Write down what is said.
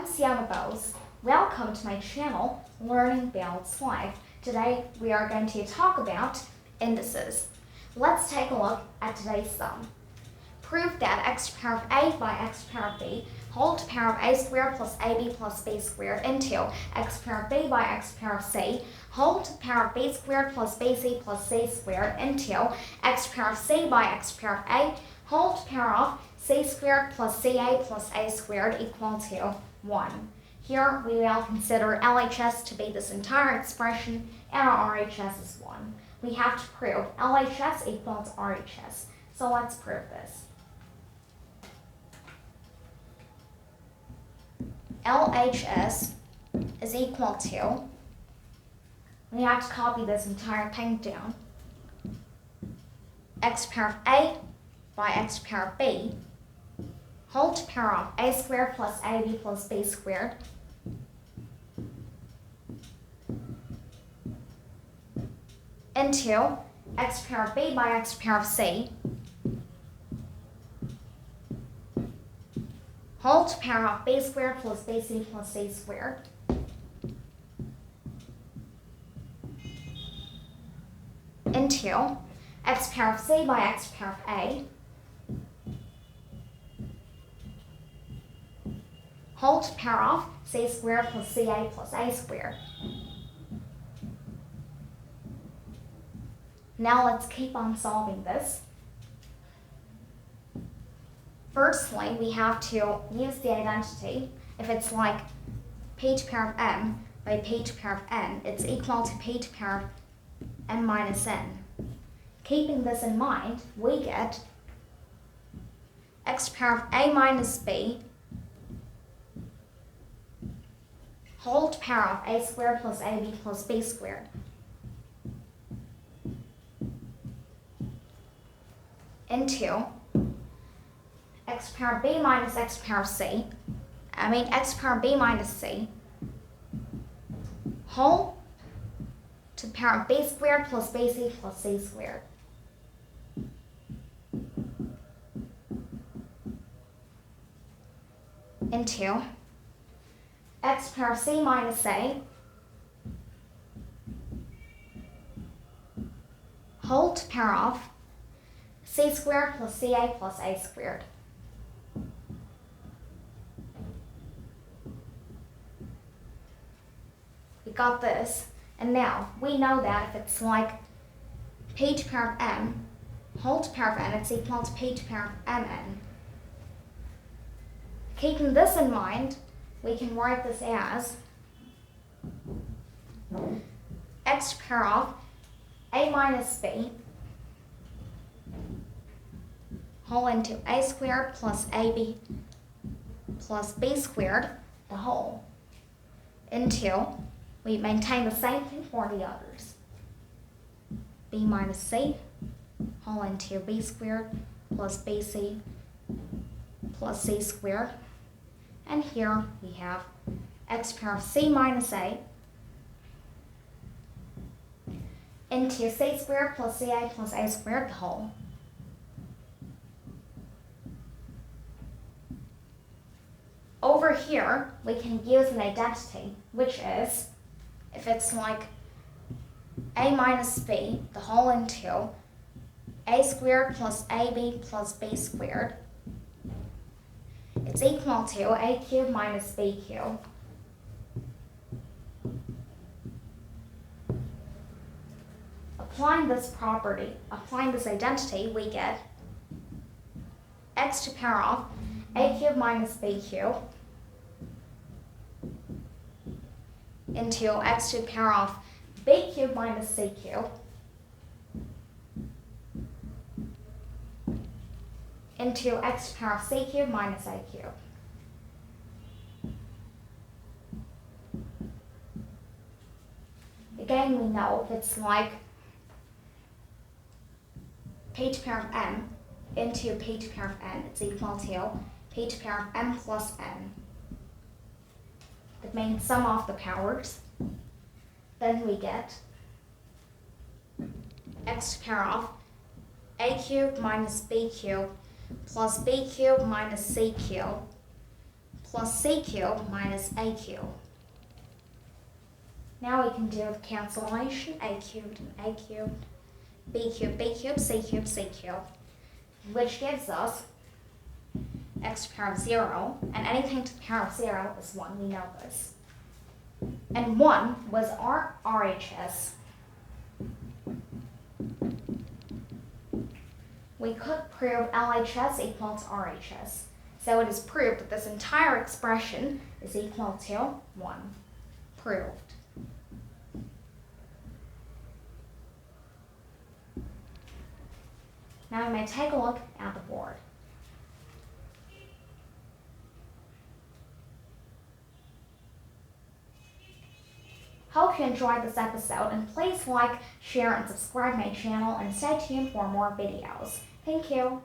syllabus. Welcome to my channel, Learning Builds Life. Today we are going to talk about indices. Let's take a look at today's sum. Prove that x to the power of a by x to the power of b whole to the power of a squared plus ab plus b squared into x to the power of b by x to the power of c whole to the power of b squared plus bc plus c squared into x to the power of c by x to the power of a whole to the power of c squared plus ca plus a squared equal to 1. Here we will consider LHS to be this entire expression and our RHS is 1. We have to prove LHS equals RHS. So let's prove this. LHS is equal to, we have to copy this entire thing down, x to the power of a by x to the power of b whole to the power of a squared plus ab plus b squared into x to the power of b by x to the power of c whole to the power of b squared plus bc plus c squared into x to the power of c by x to the power of a whole to the power of c squared plus ca plus a squared. Now let's keep on solving this. Firstly, we have to use the identity. If it's like p to the power of m by p to the power of n, it's equal to p to the power of n minus n. Keeping this in mind, we get x to the power of a minus b whole to the power of a squared plus ab plus b squared into x to the power of b minus x to the power of c, x to the power of b minus c whole to the power of b squared plus bc plus c squared. Into x to the power of c minus a whole to the power of c squared plus ca plus a squared. We got this, and now we know that if it's like p to the power of m whole to the power of n, it's equal to p to the power of mn. Keeping this in mind, we can write this as x to the power of a minus b whole into a squared plus ab plus b squared, the whole, into, we maintain the same thing for the others, b minus c whole into b squared plus bc plus c squared. And here we have x to the power of c minus a into c squared plus ca plus a squared, the whole. Over here, we can use an identity, which is, if it's like a minus b, the whole into a squared plus ab plus b squared, it's equal to a cubed minus b cubed. Applying this property, applying this identity, we get x to the power of a cubed minus b cubed into x to the power of b cubed minus c cubed into x to the power of c cubed minus a cubed. Again, we know if it's like p to the power of m into p to the power of n, it's equal to p to the power of m plus n. That means sum of the powers. Then we get x to the power of a cubed minus b cubed plus b cubed minus c cubed plus c cubed minus a cubed. Now we can do the cancellation, a cubed and a cubed, b cubed, c cubed, c cubed, which gives us x to the power of 0, and anything to the power of 0 is 1, we know this. And 1 was our RHS. We could prove LHS equals RHS. So it is proved that this entire expression is equal to 1. Proved. Now we may take a look at the board. Hope you enjoyed this episode, and please like, share, and subscribe my channel, and stay tuned for more videos. Thank you.